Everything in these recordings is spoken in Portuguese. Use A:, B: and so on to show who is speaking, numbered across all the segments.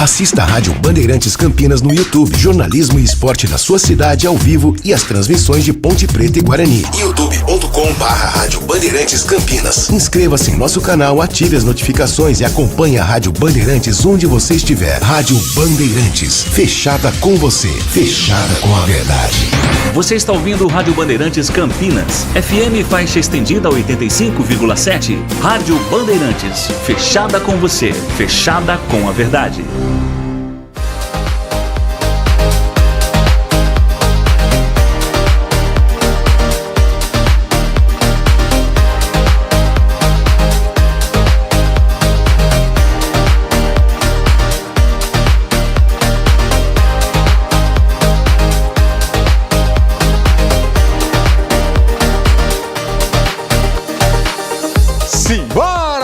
A: Assista a Rádio Bandeirantes Campinas no YouTube. Jornalismo e esporte da sua cidade ao vivo e as transmissões de Ponte Preta e Guarani. youtube.com/Rádio Bandeirantes Campinas. Inscreva-se em nosso canal, ative as notificações e acompanhe a Rádio Bandeirantes onde você estiver. Rádio Bandeirantes, fechada com você, fechada com a verdade.
B: Você está ouvindo Rádio Bandeirantes Campinas, FM faixa estendida 85,7. Rádio Bandeirantes, fechada com você, fechada com a verdade.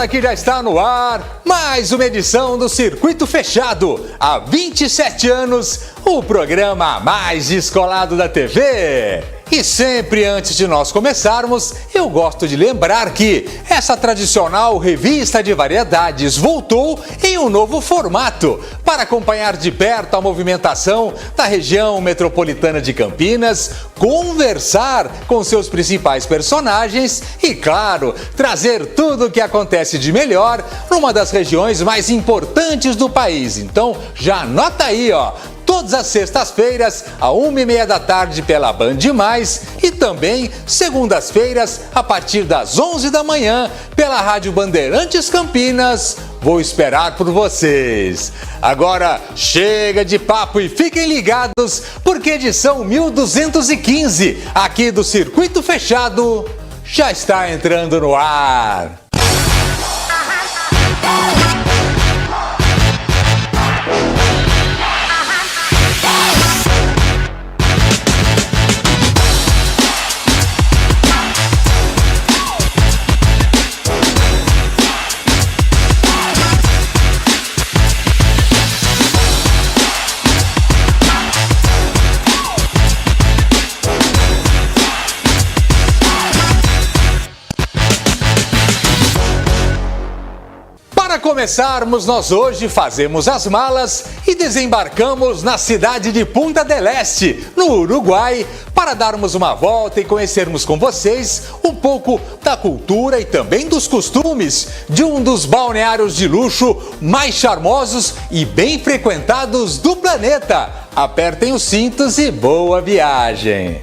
C: Que já está no ar, mais uma edição do Circuito Fechado. Há 27 anos, o programa mais descolado da TV. E sempre antes de nós começarmos, eu gosto de lembrar que essa tradicional revista de variedades voltou em um novo formato para acompanhar de perto a movimentação da região metropolitana de Campinas, conversar com seus principais personagens e, claro, trazer tudo o que acontece de melhor numa das regiões mais importantes do país. Então, já anota aí, ó. Todas as sextas-feiras, à 1h30 da tarde pela Band+, e também segundas-feiras, a partir das 11 da manhã, pela Rádio Bandeirantes Campinas. Vou esperar por vocês. Agora, chega de papo e fiquem ligados, porque edição 1215, aqui do Circuito Fechado, já está entrando no ar. Para começarmos, nós hoje fazemos as malas e desembarcamos na cidade de Punta del Este, no Uruguai, para darmos uma volta e conhecermos com vocês um pouco da cultura e também dos costumes de um dos balneários de luxo mais charmosos e bem frequentados do planeta. Apertem os cintos e boa viagem!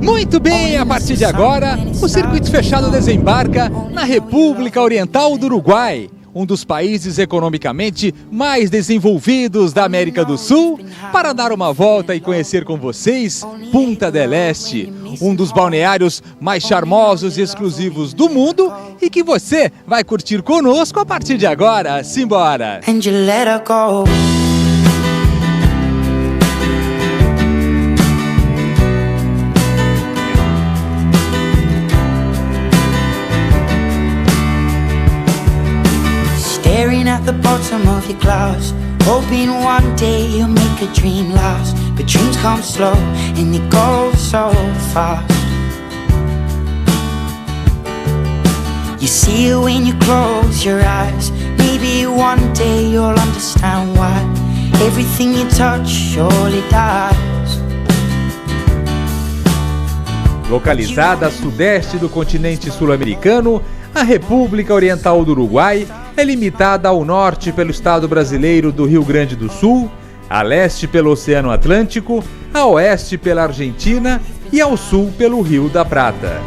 C: Muito bem, a partir de agora, o Circuito Fechado desembarca na República Oriental do Uruguai, um dos países economicamente mais desenvolvidos da América do Sul, para dar uma volta e conhecer com vocês Punta del Este, um dos balneários mais charmosos e exclusivos do mundo e que você vai curtir conosco a partir de agora. Simbora!
D: Staring at the bottom of your glass, hoping one day you'll make a dream last. But dreams come slow and they go so fast. You see it when you close your eyes. Maybe one day you'll understand why everything you touch surely dies.
C: Localizada a sudeste do continente sul-americano, a República Oriental do Uruguai é limitada ao norte pelo estado brasileiro do Rio Grande do Sul, a leste pelo Oceano Atlântico, a oeste pela Argentina e ao sul pelo Rio da Prata.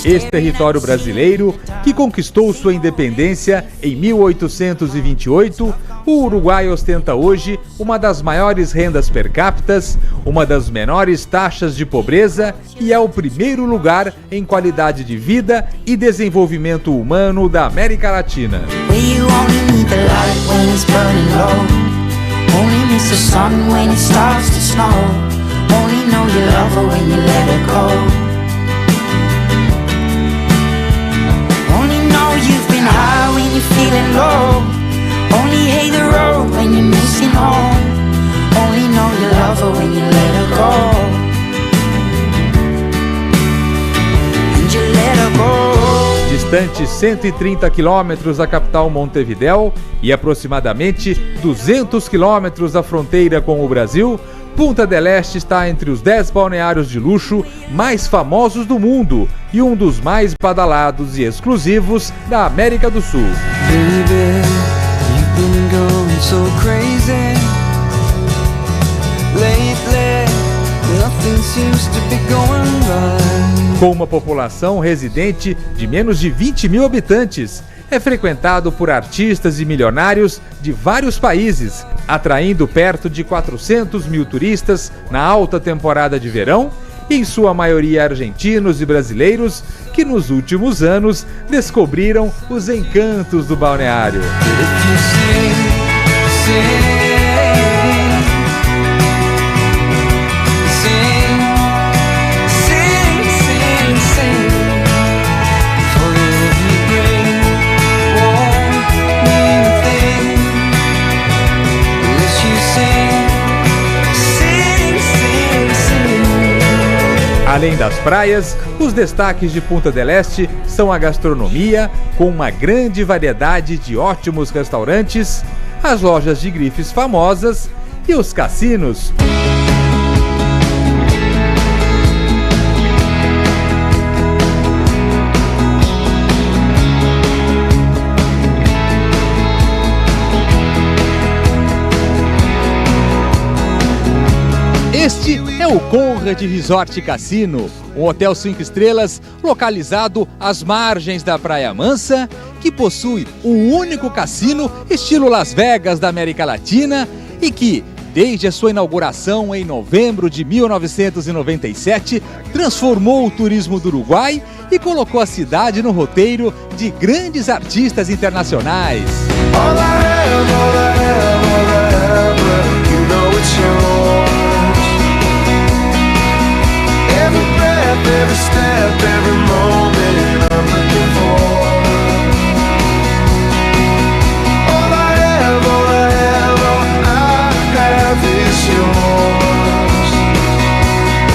E: Ex-território brasileiro que conquistou sua independência em 1828, o Uruguai ostenta hoje uma das maiores rendas per capita, uma das menores taxas de pobreza e é o primeiro lugar em qualidade de vida e desenvolvimento humano da América Latina.
D: You've been high when you're feeling low. Only hate the road when you're missing home. Only know you love her when you let her go. And you let her go.
E: Distante 130 quilômetros da capital Montevidéu e aproximadamente 200 quilômetros da fronteira com o Brasil, Punta del Este está entre os 10 balneários de luxo mais famosos do mundo e um dos mais badalados e exclusivos da América do Sul.
F: Baby, you've been going so crazy. Lately, nothing seems to be going right.
E: Com uma população residente de menos de 20 mil habitantes, é frequentado por artistas e milionários de vários países, atraindo perto de 400 mil turistas na alta temporada de verão, em sua maioria argentinos e brasileiros, que nos últimos anos descobriram os encantos do balneário. Além das praias, os destaques de Punta del Este são a gastronomia, com uma grande variedade de ótimos restaurantes, as lojas de grifes famosas e os cassinos.
C: Este é o Conrad Resort Cassino, um hotel 5 estrelas localizado às margens da Praia Mansa, que possui o único cassino estilo Las Vegas da América Latina e que, desde a sua inauguração em novembro de 1997, transformou o turismo do Uruguai e colocou a cidade no roteiro de grandes artistas internacionais.
F: Every step, every moment I'm looking for. All I have is yours.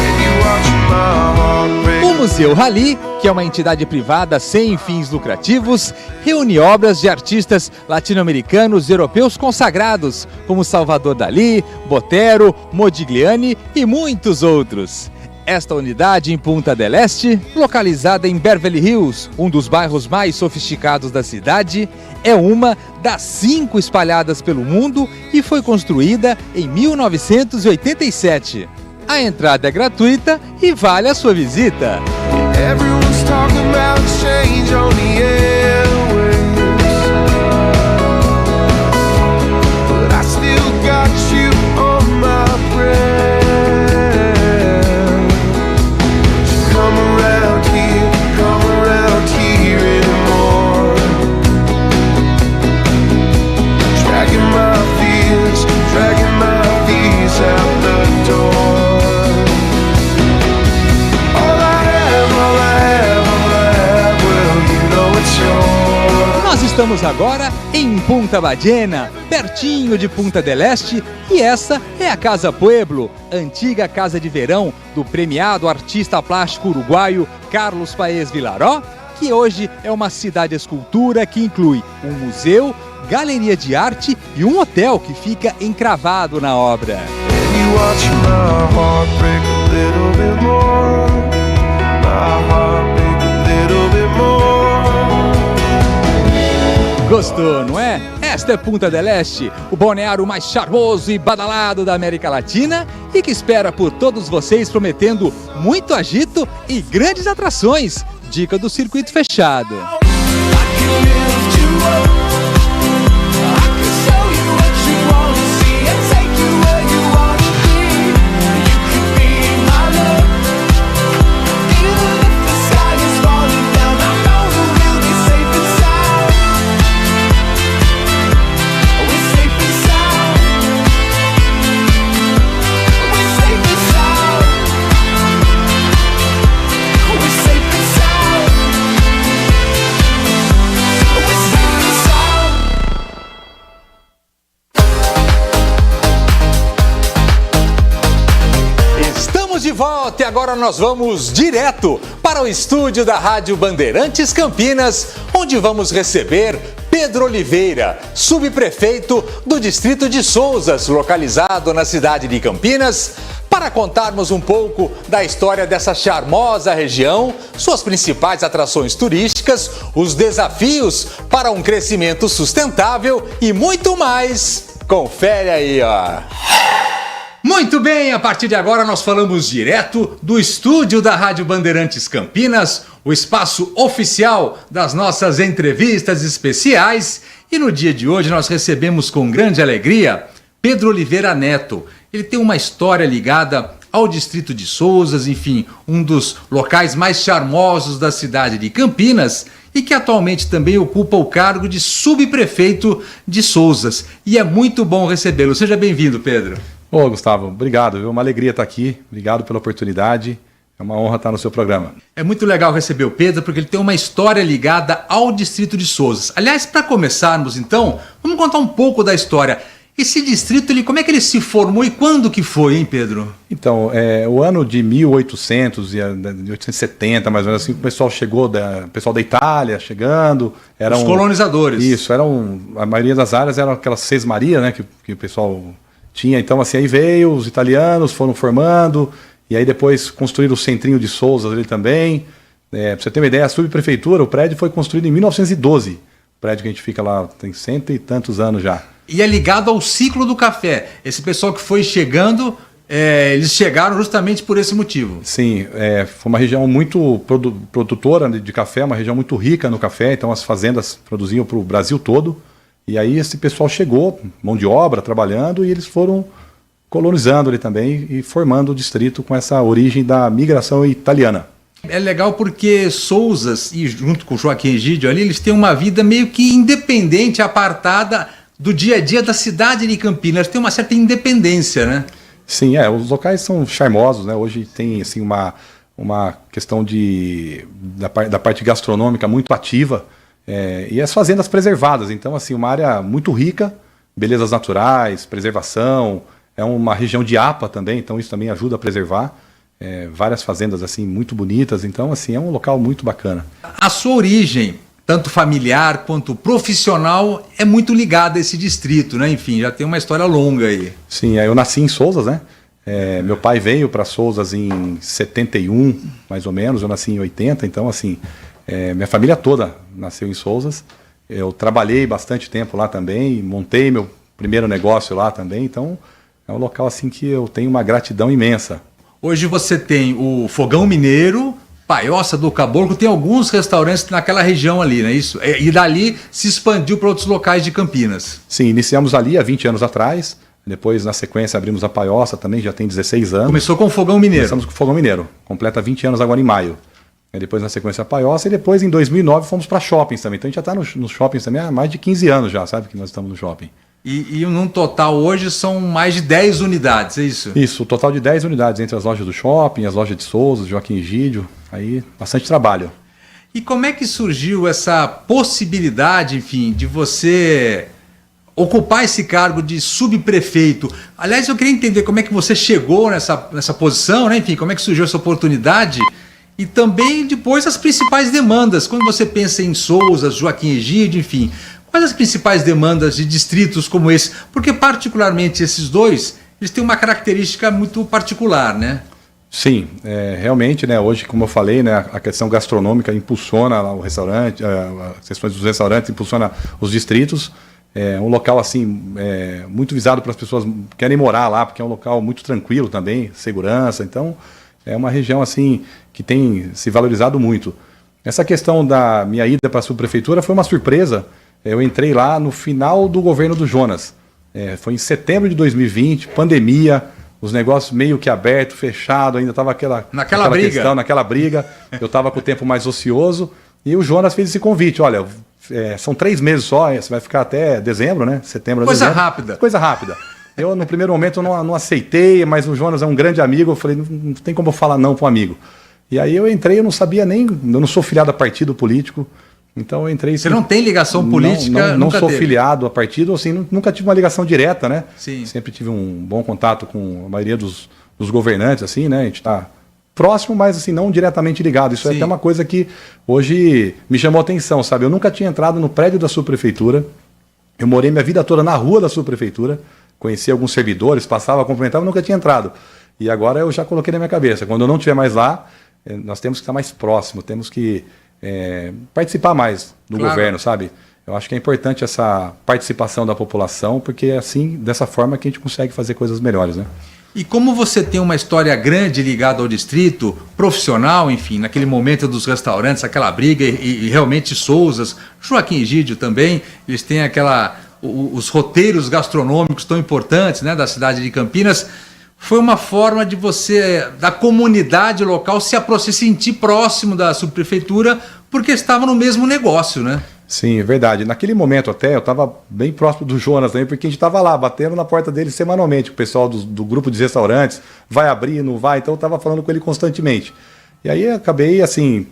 F: And you watch my heart break.
C: O Museu Rally, que é uma entidade privada sem fins lucrativos, reúne obras de artistas latino-americanos e europeus consagrados, como Salvador Dalí, Botero, Modigliani e muitos outros. Esta unidade em Punta del Este, localizada em Beverly Hills, um dos bairros mais sofisticados da cidade, é uma das 5 espalhadas pelo mundo e foi construída em 1987. A entrada é gratuita e vale a sua visita.
F: Everyone's talking about change on the airwaves, but I still got you on my brain.
C: Estamos agora em Punta Ballena, pertinho de Punta del Este, e essa é a Casa Pueblo, antiga casa de verão do premiado artista plástico uruguaio Carlos Paes Vilaró, que hoje é uma cidade-escultura que inclui um museu, galeria de arte e um hotel que fica encravado na obra. Gostou, não é? Esta é Punta del Este, o balneário mais charmoso e badalado da América Latina e que espera por todos vocês prometendo muito agito e grandes atrações
E: dica do Circuito Fechado.
C: De volta e agora nós vamos direto para o estúdio da Rádio Bandeirantes Campinas, onde vamos receber Pedro Oliveira, subprefeito do distrito de Souzas, localizado na cidade de Campinas, para contarmos um pouco da história dessa charmosa região, suas principais atrações turísticas, os desafios para um crescimento sustentável e muito mais. Confere aí, ó. Muito bem, a partir de agora nós falamos direto do estúdio da Rádio Bandeirantes Campinas, o espaço oficial das nossas entrevistas especiais. E no dia de hoje nós recebemos com grande alegria Pedro Oliveira Neto. Ele tem uma história ligada ao distrito de Souzas, enfim, um dos locais mais charmosos da cidade de Campinas e que atualmente também ocupa o cargo de subprefeito de Souzas. E é muito bom recebê-lo. Seja bem-vindo, Pedro.
G: Ô, Gustavo, obrigado, viu? Uma alegria estar aqui, obrigado pela oportunidade, é uma honra estar no seu programa.
C: É muito legal receber o Pedro, porque ele tem uma história ligada ao distrito de Souzas. Aliás, para começarmos então, vamos contar um pouco da história. Esse distrito, como é que ele se formou e quando que foi, hein, Pedro?
G: Então, o ano de 1870, mais ou menos assim, o pessoal chegou, o pessoal da Itália chegando.
C: Os colonizadores.
G: Isso, a maioria das áreas eram aquelas sesmarias, né, que o pessoal tinha. Então, assim, aí veio, os italianos foram formando, e aí depois construíram o centrinho de Souzas ali também. Para você ter uma ideia, a subprefeitura, o prédio foi construído em 1912. O prédio que a gente fica lá tem 100 e tantos anos já.
C: E é ligado ao ciclo do café. Esse pessoal que foi chegando, eles chegaram justamente por esse motivo.
G: Sim, foi uma região muito produtora de café, uma região muito rica no café, então as fazendas produziam para o Brasil todo. E aí esse pessoal chegou, mão de obra, trabalhando, e eles foram colonizando ali também e formando o distrito com essa origem da migração italiana.
C: É legal porque Souzas, e junto com o Joaquim Egídio ali, eles têm uma vida meio que independente, apartada do dia a dia da cidade de Campinas. Tem uma certa independência, né?
G: Sim, os locais são charmosos, né? Hoje tem assim, uma questão da parte gastronômica muito ativa. E as fazendas preservadas, então assim, uma área muito rica, belezas naturais, preservação, é uma região de APA também, então isso também ajuda a preservar, várias fazendas assim muito bonitas, então assim, é um local muito bacana.
C: A sua origem, tanto familiar quanto profissional, é muito ligada a esse distrito, né? Enfim, já tem uma história longa aí.
G: Sim, eu nasci em Souzas, né? Meu pai veio para Souzas em 71, mais ou menos, eu nasci em 80, então assim, minha família toda nasceu em Souzas. Eu trabalhei bastante tempo lá também, montei meu primeiro negócio lá também, então é um local assim que eu tenho uma gratidão imensa.
C: Hoje você tem o Fogão Mineiro, Paioça do Caboclo, tem alguns restaurantes naquela região ali, não é isso? E dali se expandiu para outros locais de Campinas.
G: Sim, iniciamos ali há 20 anos atrás, depois na sequência abrimos a Paioça também, já tem 16 anos.
C: Começou com o Fogão Mineiro.
G: Começamos com o Fogão Mineiro, completa 20 anos agora em maio. Depois na sequência a Paioça, e depois em 2009 fomos para shoppings também. Então a gente já está nos shoppings também há mais de 15 anos já, sabe, que nós estamos no shopping.
C: E num total hoje são mais de 10 unidades, é isso?
G: Isso, o total de 10 unidades entre as lojas do shopping, as lojas de Souzas, Joaquim Egídio, aí bastante trabalho.
C: E como é que surgiu essa possibilidade, enfim, de você ocupar esse cargo de subprefeito? Aliás, eu queria entender como é que você chegou nessa posição, né? Enfim, como é que surgiu essa oportunidade? E também depois as principais demandas. Quando você pensa em Souzas, Joaquim Egídio, enfim, quais as principais demandas de distritos como esse? Porque particularmente esses dois, eles têm uma característica muito particular, né?
G: Sim, realmente, né, hoje, como eu falei, né, a questão gastronômica impulsiona o restaurante, as questões dos restaurantes impulsiona os distritos. É um local assim muito visado para as pessoas que querem morar lá, porque é um local muito tranquilo também, segurança. Então, é uma região assim que tem se valorizado muito. Essa questão da minha ida para a subprefeitura foi uma surpresa. Eu entrei lá no final do governo do Jonas. Foi em setembro de 2020, pandemia, os negócios meio que aberto, fechado, ainda estava naquela briga. Eu estava com o tempo mais ocioso e o Jonas fez esse convite. Olha, são 3 meses só, você vai ficar até dezembro, né? Setembro a dezembro. Coisa rápida. Eu, no primeiro momento, eu não aceitei, mas o Jonas é um grande amigo. Eu falei, não tem como eu falar não para um amigo. E aí eu entrei, eu não sabia nem... Eu não sou filiado a partido político, então eu entrei...
C: Você não tem ligação política?
G: Não sou filiado a partido, assim, nunca tive uma ligação direta, né?
C: Sim.
G: Sempre tive um bom contato com a maioria dos governantes, assim, né? A gente está próximo, mas assim, não diretamente ligado. Isso é até uma coisa que hoje me chamou a atenção, sabe? Eu nunca tinha entrado no prédio da subprefeitura, eu morei minha vida toda na rua da subprefeitura, conheci alguns servidores, passava, cumprimentava, nunca tinha entrado. E agora eu já coloquei na minha cabeça, quando eu não estiver mais lá, nós temos que estar mais próximo, temos que participar mais do governo, sabe? Eu acho que é importante essa participação da população, porque é assim, dessa forma que a gente consegue fazer coisas melhores, né?
C: E como você tem uma história grande ligada ao distrito, profissional, enfim, naquele momento dos restaurantes, aquela briga e realmente Souzas, Joaquim Egídio também, eles têm os roteiros gastronômicos tão importantes, né, da cidade de Campinas. Foi uma forma de você, da comunidade local, se sentir próximo da subprefeitura, porque estava no mesmo negócio, né?
G: Sim, é verdade. Naquele momento até eu estava bem próximo do Jonas também, porque a gente estava lá, batendo na porta dele semanalmente. O pessoal do grupo de restaurantes vai abrir, não vai, então eu estava falando com ele constantemente. E aí eu acabei, assim,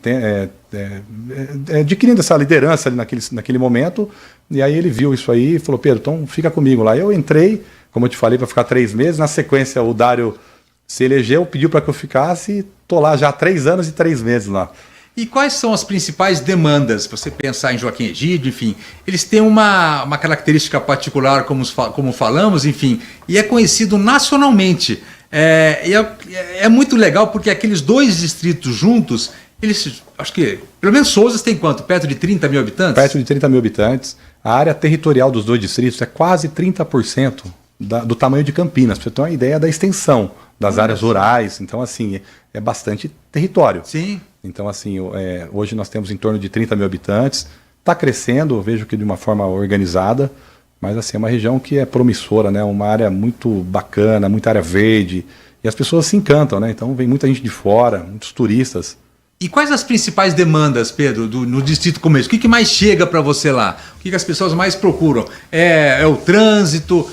G: adquirindo essa liderança ali naquele momento, e aí ele viu isso aí e falou, Pedro, então fica comigo lá. Eu entrei, como eu te falei, para ficar 3 meses, na sequência o Dário se elegeu, pediu para que eu ficasse, e tô lá já há 3 anos e 3 meses lá.
C: E quais são as principais demandas? Você pensar em Joaquim Egídio, enfim, eles têm uma característica particular, como falamos, enfim, e é conhecido nacionalmente. É muito legal porque aqueles 2 distritos juntos, eles, acho que, pelo menos Souzas tem quanto? Perto de 30 mil habitantes?
G: Perto de 30 mil habitantes. A área territorial dos 2 distritos é quase 30% do tamanho de Campinas, para você ter uma ideia da extensão das áreas rurais. Então, assim, é bastante território.
C: Sim.
G: Então, assim, hoje nós temos em torno de 30 mil habitantes. Está crescendo, eu vejo que de uma forma organizada, mas assim, é uma região que é promissora, né? Uma área muito bacana, muita área verde. E as pessoas se encantam, né? Então vem muita gente de fora, muitos turistas.
C: E quais as principais demandas, Pedro, no Distrito Comércio? O que mais chega para você lá? O que as pessoas mais procuram? É o trânsito?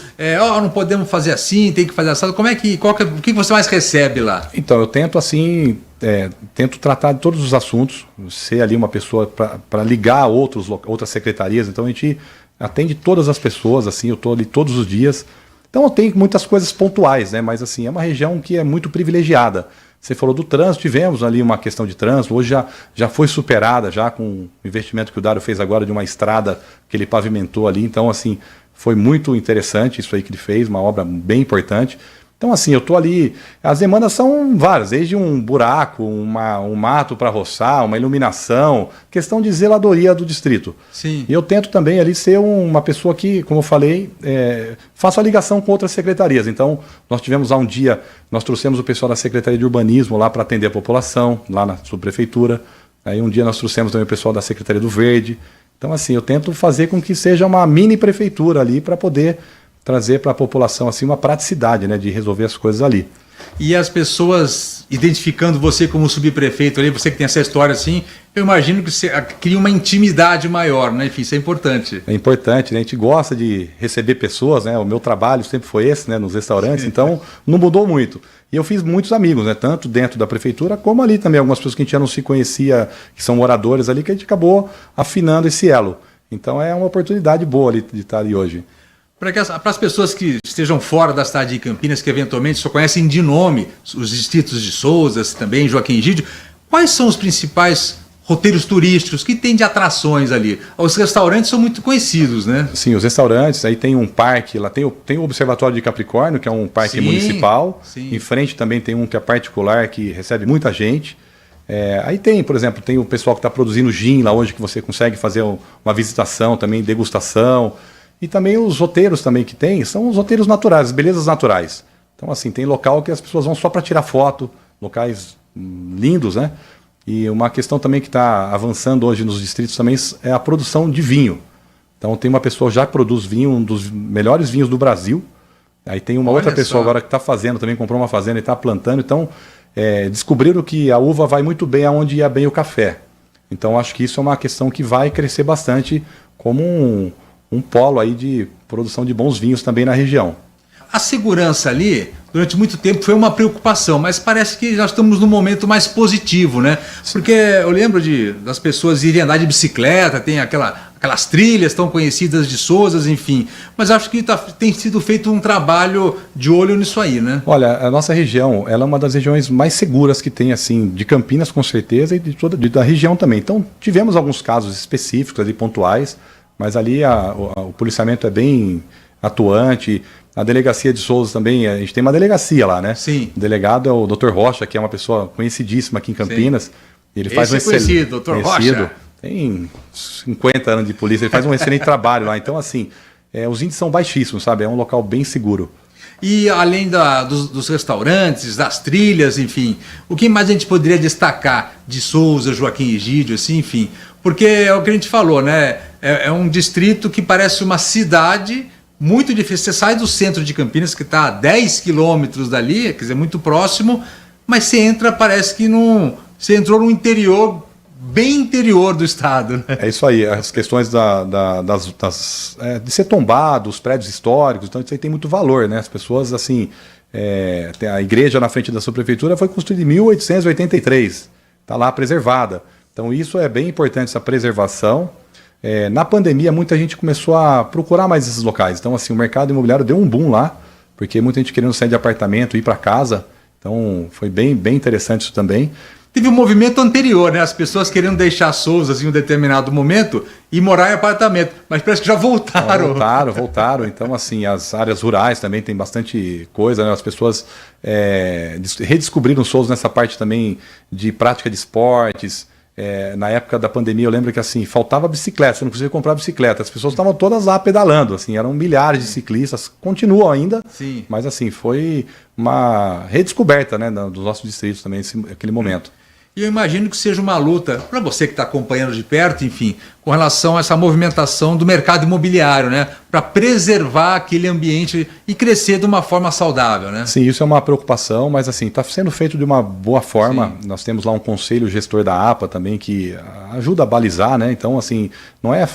C: Não podemos fazer assim, tem que fazer assado. O que você mais recebe lá?
G: Então, eu tento assim, tento tratar de todos os assuntos, ser ali uma pessoa para ligar a outras secretarias. Então a gente atende todas as pessoas, assim, eu estou ali todos os dias. Então eu tenho muitas coisas pontuais, né? Mas assim, é uma região que é muito privilegiada. Você falou do trânsito, tivemos ali uma questão de trânsito, hoje já foi superada, já com o investimento que o Dário fez agora de uma estrada que ele pavimentou ali. Então, assim, foi muito interessante isso aí que ele fez, uma obra bem importante. Então, assim, eu estou ali, as demandas são várias, desde um buraco, um mato para roçar, uma iluminação, questão de zeladoria do distrito.
C: Sim.
G: E eu tento também ali ser uma pessoa que, como eu falei, faço a ligação com outras secretarias. Então, nós tivemos há um dia, nós trouxemos o pessoal da Secretaria de Urbanismo lá para atender a população, lá na subprefeitura. Aí um dia nós trouxemos também o pessoal da Secretaria do Verde. Então, assim, eu tento fazer com que seja uma mini prefeitura ali para poder trazer para a população assim uma praticidade, né, de resolver as coisas ali.
C: E as pessoas identificando você como subprefeito ali, você que tem essa história assim, eu imagino que você cria uma intimidade maior, né? Enfim, isso é importante.
G: É importante, né? A gente gosta de receber pessoas, né? O meu trabalho sempre foi esse, né? Nos restaurantes, então não mudou muito. E eu fiz muitos amigos, né? Tanto dentro da prefeitura, como ali também, algumas pessoas que a gente já não se conhecia, que são moradores ali, que a gente acabou afinando esse elo. Então é uma oportunidade boa ali de estar ali hoje.
C: Para as pessoas que estejam fora da cidade de Campinas, que eventualmente só conhecem de nome os distritos de Souzas, também Joaquim Egídio, quais são os principais roteiros turísticos que tem de atrações ali? Os restaurantes são muito conhecidos, né?
G: Sim, os restaurantes, aí tem um parque, lá tem o Observatório de Capricórnio, que é um parque municipal.
C: Sim.
G: Em frente também tem um que é particular, que recebe muita gente. Aí tem, por exemplo, tem o pessoal que está produzindo gin lá hoje, que você consegue fazer uma visitação também, degustação. E também os roteiros também que tem, são os roteiros naturais, as belezas naturais. Então, assim, tem local que as pessoas vão só para tirar foto, locais lindos, né? E uma questão também que está avançando hoje nos distritos também é a produção de vinho. Então tem uma pessoa já que produz vinho, um dos melhores vinhos do Brasil. Aí tem uma outra pessoa agora que está fazendo, também comprou uma fazenda e está plantando. Então descobriram que a uva vai muito bem aonde ia bem o café. Então acho que isso é uma questão que vai crescer bastante como um polo aí de produção de bons vinhos também na região.
E: A segurança ali, durante muito tempo, foi uma preocupação, mas parece que já estamos num momento mais positivo, né? Porque eu lembro das pessoas irem andar de bicicleta, tem aquelas trilhas tão conhecidas de Souzas, enfim. Mas acho que tem sido feito um trabalho de olho nisso aí, né?
G: Olha, a nossa região, ela é uma das regiões mais seguras que tem, assim, de Campinas com certeza e da região também. Então, tivemos alguns casos específicos ali, pontuais, mas ali o policiamento é bem atuante. A delegacia de Souzas também, a gente tem uma delegacia lá, né?
E: Sim.
G: O delegado é o Dr. Rocha, que é uma pessoa conhecidíssima aqui em Campinas.
E: Sim.
G: Ele faz
E: conhecido, Dr. Rocha.
G: Tem 50 anos de polícia, ele faz um excelente trabalho lá. Então, assim, os índices são baixíssimos, sabe? É um local bem seguro. E
E: além dos restaurantes, das trilhas, enfim, o que mais a gente poderia destacar de Souzas, Joaquim Egídio, assim, enfim? Porque é o que a gente falou, né? É um distrito que parece uma cidade muito difícil. Você sai do centro de Campinas, que está a 10 quilômetros dali, quer dizer, muito próximo, mas você entra, parece que você entrou no interior, bem interior do estado. Né?
G: É isso aí, as questões de ser tombado, os prédios históricos, então isso aí tem muito valor, né? As pessoas, assim, a igreja na frente da sua prefeitura foi construída em 1883, está lá preservada. Então isso é bem importante, essa preservação. Na pandemia, muita gente começou a procurar mais esses locais. Então, assim, o mercado imobiliário deu um boom lá, porque muita gente querendo sair de apartamento, ir para casa. Então, foi bem
E: interessante isso também. Teve um movimento anterior, né? As pessoas querendo deixar Souzas em um determinado momento e morar em apartamento. Mas parece que já voltaram.
G: Voltaram. Então, assim, as áreas rurais também tem bastante coisa, né? As pessoas redescobriram Souzas nessa parte também de prática de esportes. Na época da pandemia, eu lembro que assim, faltava bicicleta, você não conseguia comprar bicicleta. As pessoas estavam todas lá pedalando, assim, eram milhares de ciclistas, continuam ainda. Sim. Mas assim, foi uma redescoberta, né, dos nossos distritos também, aquele momento.
E: E eu imagino que seja uma luta, para você que está acompanhando de perto, enfim, com relação a essa movimentação do mercado imobiliário, né? Para preservar aquele ambiente e crescer de uma forma saudável, né?
G: Sim, isso é uma preocupação, mas assim, está sendo feito de uma boa forma. Sim. Nós temos lá um conselho gestor da APA também que ajuda a balizar, né? Então, assim, não é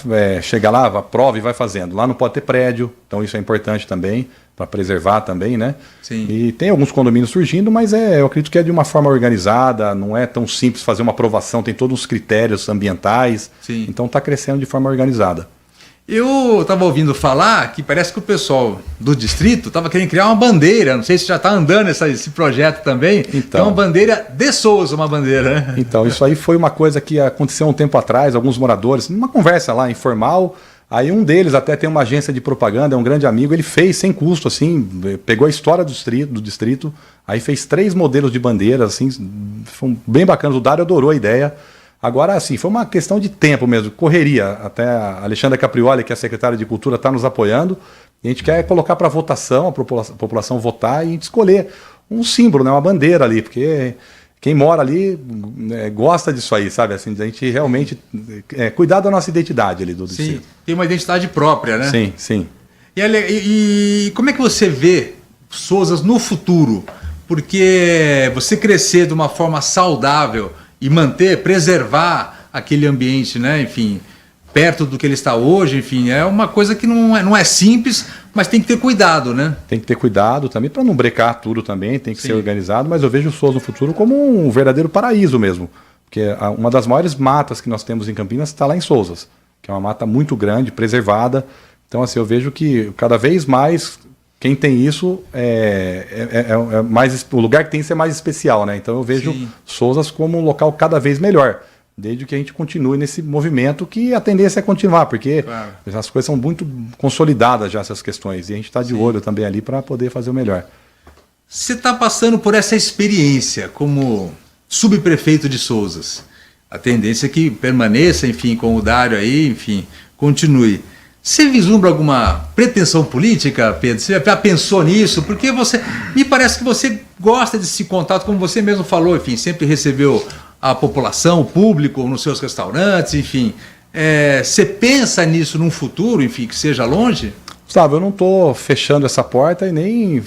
G: chegar lá, aprova e vai fazendo. Lá não pode ter prédio, então isso é importante também, para preservar também, né? Sim. E tem alguns condomínios surgindo, mas eu acredito que é de uma forma organizada, não é tão simples fazer uma aprovação, tem todos os critérios ambientais. Sim. Então está crescendo de forma organizada.
E: Eu estava ouvindo falar que parece que o pessoal do distrito estava querendo criar uma bandeira, não sei se já está andando esse projeto também, então, é uma bandeira de Souza, uma bandeira, né?
G: Então, isso aí foi uma coisa que aconteceu um tempo atrás, alguns moradores, numa conversa lá informal. Aí um deles até tem uma agência de propaganda, é um grande amigo, ele fez sem custo, assim, pegou a história do distrito, aí fez 3 modelos de bandeiras, assim, foram bem bacanas, o Dário adorou a ideia. Agora, assim, foi uma questão de tempo mesmo, correria, até a Alexandra Caprioli, que é a secretária de Cultura, está nos apoiando, e a gente quer colocar para votação, a população votar e a gente escolher um símbolo, né, uma bandeira ali, porque quem mora ali gosta disso aí, sabe? Assim, a gente realmente cuidar da nossa identidade ali do distrito.
E: Sim, tem uma identidade própria, né?
G: Sim, sim.
E: E como é que você vê Souzas no futuro? Porque você crescer de uma forma saudável e preservar aquele ambiente, né? Enfim, perto do que ele está hoje, enfim, é uma coisa que não é simples, mas tem que ter cuidado, né?
G: Tem que ter cuidado também para não brecar tudo também, tem que ser organizado, mas eu vejo o Souzas no futuro como um verdadeiro paraíso mesmo, porque uma das maiores matas que nós temos em Campinas está lá em Souzas, que é uma mata muito grande, preservada, então assim, eu vejo que cada vez mais quem tem isso mais, o lugar que tem isso é mais especial, né? Então eu vejo Souzas como um local cada vez melhor, desde que a gente continue nesse movimento, que a tendência é continuar, porque as coisas são muito consolidadas já, essas questões, e a gente está de olho também ali para poder fazer o melhor.
E: Você está passando por essa experiência como subprefeito de Souzas. A tendência é que permaneça, enfim, com o Dário aí, enfim, continue. Você vislumbra alguma pretensão política, Pedro? Você já pensou nisso? Porque me parece que você gosta desse contato, como você mesmo falou, enfim, sempre recebeu a população, o público, nos seus restaurantes, enfim. Você pensa nisso num futuro, enfim, que seja longe?
G: Sabe, eu não estou fechando essa porta e nem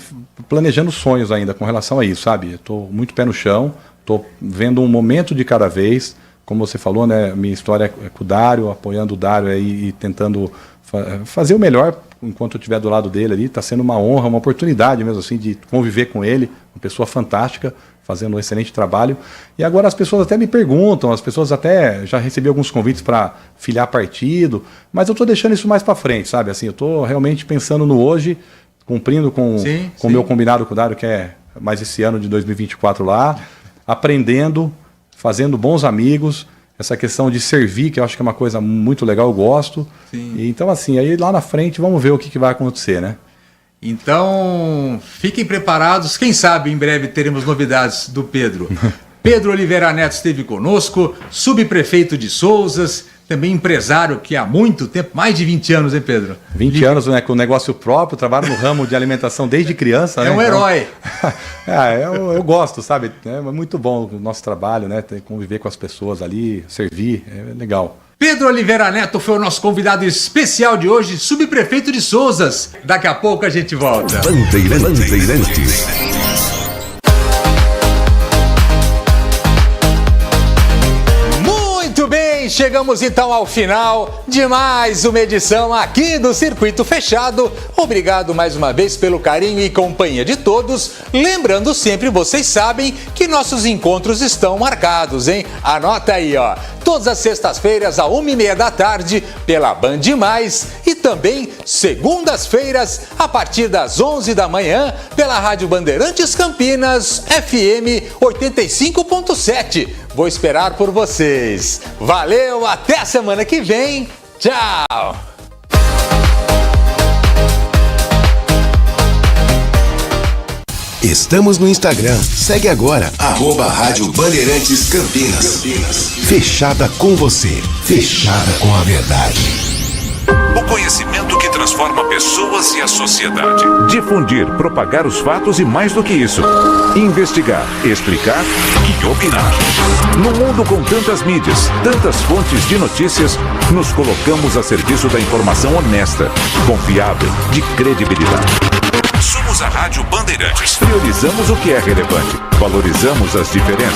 G: planejando sonhos ainda com relação a isso, sabe? Estou muito pé no chão, estou vendo um momento de cada vez. Como você falou, né? Minha história é com o Dário, apoiando o Dário aí e tentando fazer o melhor enquanto eu estiver do lado dele ali. Está sendo uma honra, uma oportunidade mesmo assim de conviver com ele, uma pessoa fantástica, fazendo um excelente trabalho. E agora as pessoas até me perguntam, as pessoas até já recebi alguns convites para filiar partido, mas eu estou deixando isso mais para frente, sabe? Assim, eu estou realmente pensando no hoje, cumprindo com o meu combinado com o Dário, que é mais esse ano de 2024 lá, aprendendo, fazendo bons amigos, essa questão de servir, que eu acho que é uma coisa muito legal, eu gosto. E, então, assim, aí lá na frente vamos ver o que vai acontecer, né?
E: Então, fiquem preparados. Quem sabe em breve teremos novidades do Pedro. Pedro Oliveira Neto esteve conosco, subprefeito de Souzas, também empresário que há muito tempo, mais de 20 anos, hein, Pedro?
G: 20 anos, né, com negócio próprio, trabalho no ramo de alimentação desde criança.
E: É, né? Um herói.
G: Eu gosto, sabe? É muito bom o nosso trabalho, né? Conviver com as pessoas ali, servir, é legal.
E: Pedro Oliveira Neto foi o nosso convidado especial de hoje, subprefeito de Souzas. Daqui a pouco a gente volta.
A: Bandeirantes.
C: Chegamos então ao final de mais uma edição aqui do Circuito Fechado. Obrigado mais uma vez pelo carinho e companhia de todos. Lembrando sempre, vocês sabem que nossos encontros estão marcados, hein? Anota aí, ó. Todas as sextas-feiras, à 1h30 da tarde, pela Band Mais, e também segundas-feiras, a partir das 11 da manhã, pela Rádio Bandeirantes Campinas, FM 85.7. Vou esperar por vocês. Valeu, até a semana que vem. Tchau!
A: Estamos no Instagram. Segue agora, @Rádio Bandeirantes Campinas. Fechada com você. Fechada com a verdade.
H: O conhecimento que transforma pessoas e a sociedade. Difundir, propagar os fatos e mais do que isso. Investigar, explicar e opinar. No mundo com tantas mídias, tantas fontes de notícias, nos colocamos a serviço da informação honesta, confiável, de credibilidade. Somos a Rádio Bandeirantes. Priorizamos o que é relevante. Valorizamos as diferenças.